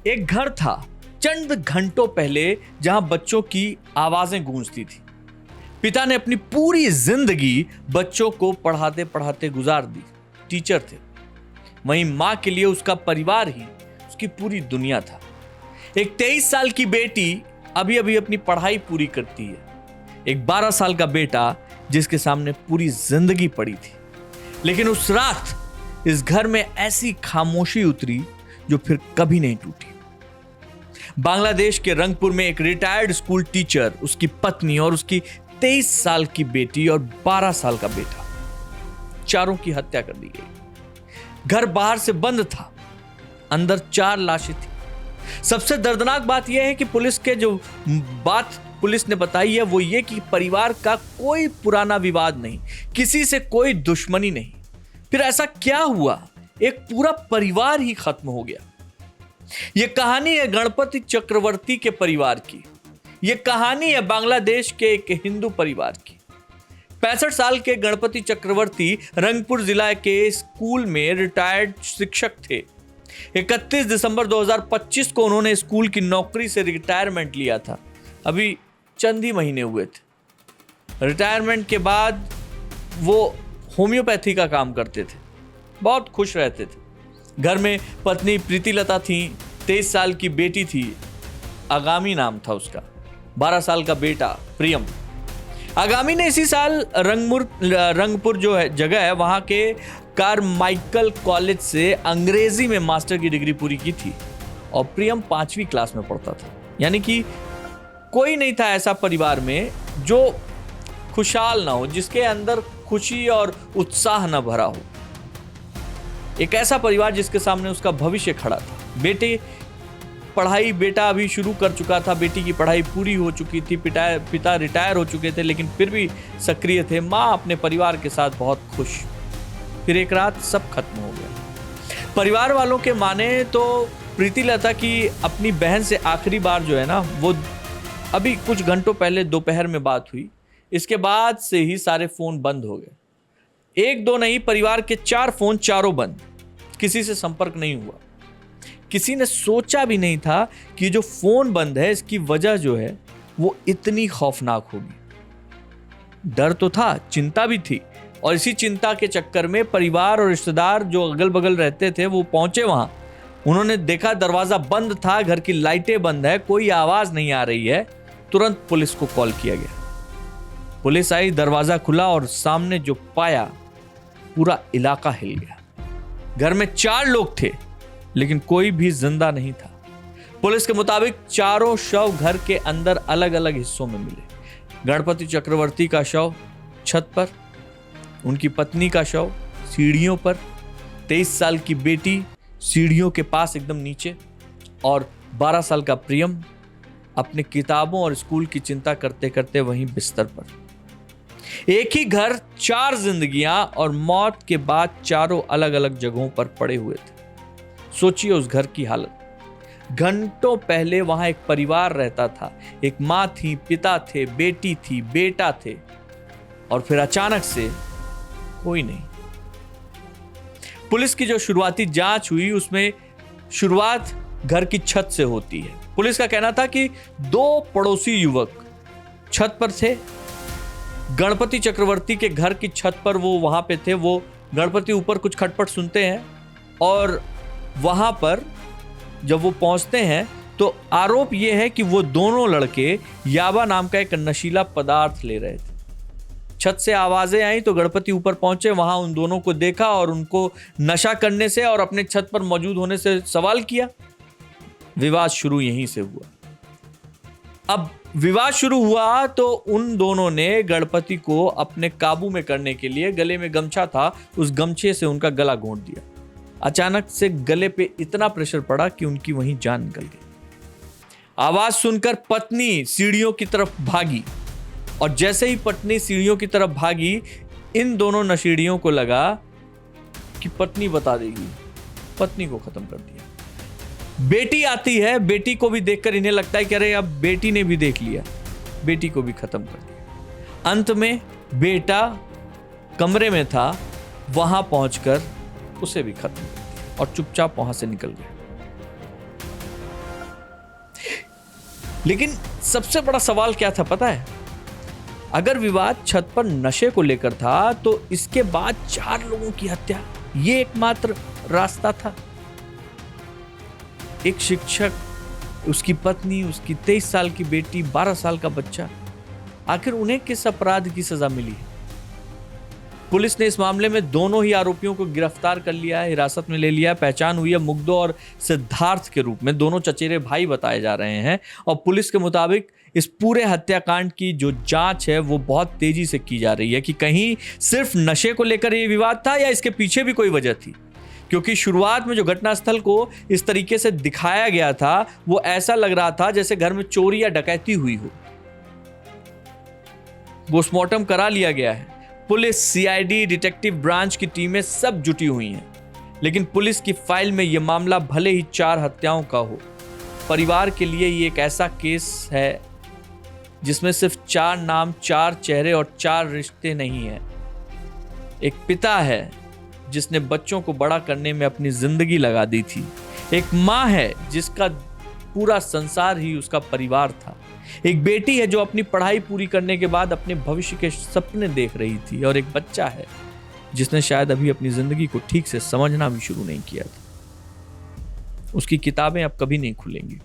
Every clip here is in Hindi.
एक घर था चंद घंटों पहले जहां बच्चों की आवाजें गूंजती थी। पिता ने अपनी पूरी जिंदगी बच्चों को पढ़ाते पढ़ाते गुजार दी, टीचर थे। वहीं मां के लिए उसका परिवार ही उसकी पूरी दुनिया था। एक 23 साल की बेटी अभी अभी अपनी पढ़ाई पूरी करती है, एक 12 साल का बेटा जिसके सामने पूरी जिंदगी पड़ी थी। लेकिन उस रात इस घर में ऐसी खामोशी उतरी जो फिर कभी नहीं टूटी। बांग्लादेश के रंगपुर में एक रिटायर्ड स्कूल टीचर, उसकी पत्नी और उसकी 23 साल की बेटी और 12 साल का बेटा, चारों की हत्या कर दी गई। घर बाहर से बंद था, अंदर 4 लाशें थी। सबसे दर्दनाक बात यह है कि पुलिस ने बताई है वो ये कि परिवार का कोई पुराना विवाद नहीं, किसी से कोई दुश्मनी नहीं। फिर ऐसा क्या हुआ, एक पूरा परिवार ही खत्म हो गया। यह कहानी है गणपति चक्रवर्ती के परिवार की। यह कहानी है बांग्लादेश के एक हिंदू परिवार की। 65 साल के गणपति चक्रवर्ती रंगपुर जिला के स्कूल में रिटायर्ड शिक्षक थे। 31 दिसंबर 2025 को उन्होंने स्कूल की नौकरी से रिटायरमेंट लिया था। अभी चंद ही महीने हुए थे। रिटायरमेंट के बाद वो होम्योपैथी का काम करते थे, बहुत खुश रहते थे। घर में पत्नी प्रीतिलता थी, 23 साल की बेटी थी, आगामी नाम था उसका, 12 साल का बेटा प्रियम। आगामी ने इसी साल रंगपुर जो है जगह है वहां के कारमाइकल कॉलेज से अंग्रेजी में मास्टर की डिग्री पूरी की थी और प्रियम 5वीं क्लास में पढ़ता था। यानी कि कोई नहीं था ऐसा परिवार में जो खुशहाल ना हो, जिसके अंदर खुशी और उत्साह न भरा हो। एक ऐसा परिवार जिसके सामने उसका भविष्य खड़ा था। बेटा अभी शुरू कर चुका था, बेटी की पढ़ाई पूरी हो चुकी थी, पिता रिटायर हो चुके थे लेकिन फिर भी सक्रिय थे। माँ अपने परिवार के साथ बहुत खुश। फिर एक रात सब खत्म हो गया। परिवार वालों के माने तो प्रीतिलता की अपनी बहन से आखिरी बार जो है ना, वो अभी कुछ घंटों पहले दोपहर में बात हुई। इसके बाद से ही सारे फोन बंद हो गए। 1-2 नहीं, परिवार के 4 फोन चारों बंद। किसी से संपर्क नहीं हुआ। किसी ने सोचा भी नहीं था कि जो फोन बंद है इसकी वजह जो है वो इतनी खौफनाक होगी। डर तो था, चिंता भी थी, और इसी चिंता के चक्कर में परिवार और रिश्तेदार जो अगल बगल रहते थे वो पहुंचे वहां। उन्होंने देखा दरवाजा बंद था, घर की लाइटें बंद है, कोई आवाज नहीं आ रही है। तुरंत पुलिस को कॉल किया गया। पुलिस आई, दरवाजा खुला और सामने जो पाया, पूरा इलाका हिल गया। घर में 4 लोग थे लेकिन कोई भी जिंदा नहीं था। पुलिस के मुताबिक चारों शव घर के अंदर अलग अलग हिस्सों में मिले। गणपति चक्रवर्ती का शव छत पर, उनकी पत्नी का शव सीढ़ियों पर, 23 साल की बेटी सीढ़ियों के पास एकदम नीचे, और 12 साल का प्रियम अपने किताबों और स्कूल की चिंता करते करते वहीं बिस्तर पर। एक ही घर, 4 जिंदगियां, और मौत के बाद चारों अलग अलग जगहों पर पड़े हुए थे। सोचिए उस घर की हालत। घंटों पहले वहां एक परिवार रहता था। एक मां थी, पिता थे, बेटी थी, बेटा थे, और फिर अचानक से कोई नहीं। पुलिस की जो शुरुआती जांच हुई उसमें शुरुआत घर की छत से होती है। पुलिस का कहना था कि 2 पड़ोसी युवक छत पर थे। गणपति चक्रवर्ती के घर की छत पर वो वहां पे थे। वो गणपति ऊपर कुछ खटपट सुनते हैं और वहां पर जब वो पहुंचते हैं तो आरोप ये है कि वो दोनों लड़के याबा नाम का एक नशीला पदार्थ ले रहे थे। छत से आवाजें आई तो गणपति ऊपर पहुंचे, वहां उन दोनों को देखा और उनको नशा करने से और अपने छत पर मौजूद होने से सवाल किया। विवाद शुरू यहीं से हुआ। अब विवाद शुरू हुआ तो उन दोनों ने गणपति को अपने काबू में करने के लिए, गले में गमछा था, उस गमछे से उनका गला घोंट दिया। अचानक से गले पे इतना प्रेशर पड़ा कि उनकी वहीं जान निकल गई। आवाज सुनकर पत्नी सीढ़ियों की तरफ भागी, और जैसे ही पत्नी सीढ़ियों की तरफ भागी, इन दोनों नशेड़ियों को लगा कि पत्नी बता देगी, पत्नी को खत्म कर दिया। बेटी आती है, बेटी को भी देखकर इन्हें लगता है कि अरे अब बेटी ने भी देख लिया, बेटी को भी खत्म कर दिया। अंत में बेटा कमरे में था, वहां पहुंचकर उसे भी खत्म कर दिया और चुपचाप वहां से निकल गया। लेकिन सबसे बड़ा सवाल क्या था पता है? अगर विवाद छत पर नशे को लेकर था तो इसके बाद 4 लोगों की हत्या, ये एकमात्र रास्ता था। एक शिक्षक, उसकी पत्नी, उसकी 23 साल की बेटी, 12 साल का बच्चा, आखिर उन्हें किस अपराध की सजा मिली है? पुलिस ने इस मामले में दोनों ही आरोपियों को गिरफ्तार कर लिया है, हिरासत में ले लिया है। पहचान हुई है मुग्धो और सिद्धार्थ के रूप में। दोनों चचेरे भाई बताए जा रहे हैं और पुलिस के मुताबिक इस पूरे हत्याकांड की जो जांच है वो बहुत तेजी से की जा रही है कि कहीं सिर्फ नशे को लेकर ये विवाद था या इसके पीछे भी कोई वजह थी। क्योंकि शुरुआत में जो घटनास्थल को इस तरीके से दिखाया गया था वो ऐसा लग रहा था जैसे घर में चोरी या डकैती हुई हो। पोस्टमार्टम करा लिया गया है। पुलिस, सीआईडी, डिटेक्टिव ब्रांच की टीमें सब जुटी हुई हैं। लेकिन पुलिस की फाइल में यह मामला भले ही 4 हत्याओं का हो, परिवार के लिए ये एक ऐसा केस है जिसमें सिर्फ 4 नाम, 4 चेहरे और 4 रिश्ते नहीं है। एक पिता है जिसने बच्चों को बड़ा करने में अपनी जिंदगी लगा दी थी। एक माँ है जिसका पूरा संसार ही उसका परिवार था। एक बेटी है जो अपनी पढ़ाई पूरी करने के बाद अपने भविष्य के सपने देख रही थी। और एक बच्चा है जिसने शायद अभी अपनी जिंदगी को ठीक से समझना भी शुरू नहीं किया था। उसकी किताबें अब कभी नहीं खुलेंगी।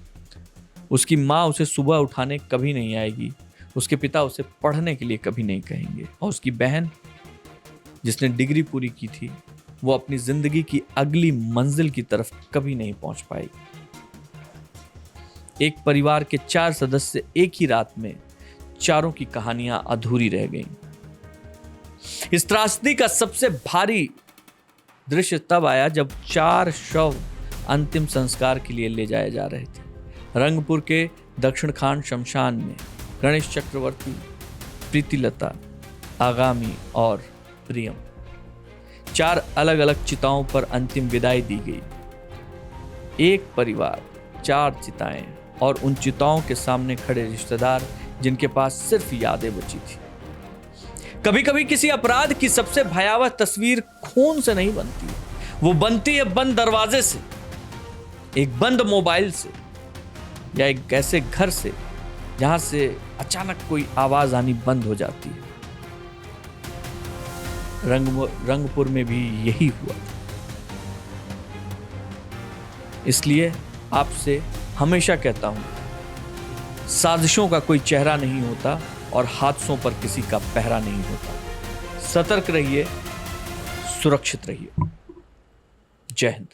उसकी माँ उसे सुबह उठाने कभी नहीं आएगी। उसके पिता उसे पढ़ने के लिए कभी नहीं कहेंगे। और उसकी बहन जिसने डिग्री पूरी की थी, वो अपनी जिंदगी की अगली मंजिल की तरफ कभी नहीं पहुंच पाएगी। एक परिवार के 4 सदस्य एक ही रात में, चारों की कहानियां अधूरी रह गईं। इस त्रासदी का सबसे भारी दृश्य तब आया जब 4 शव अंतिम संस्कार के लिए ले जाए जा रहे थे। रंगपुर के दक्षिण खान शमशान में गणेश चक्रवर्ती, प्रीतिलता, आगामी और प्रियम, 4 अलग अलग चिताओं पर अंतिम विदाई दी गई। एक परिवार, 4 चिताएं और उन चिताओं के सामने खड़े रिश्तेदार जिनके पास सिर्फ यादें बची थी। कभी कभी किसी अपराध की सबसे भयावह तस्वीर खून से नहीं बनती, वो बनती है बंद दरवाजे से, एक बंद मोबाइल से, या एक ऐसे घर से जहां से अचानक कोई आवाज आनी बंद हो जाती है। रंगपुर में भी यही हुआ था। इसलिए आपसे हमेशा कहता हूं, साजिशों का कोई चेहरा नहीं होता और हादसों पर किसी का पहरा नहीं होता। सतर्क रहिए, सुरक्षित रहिए। जय हिंद।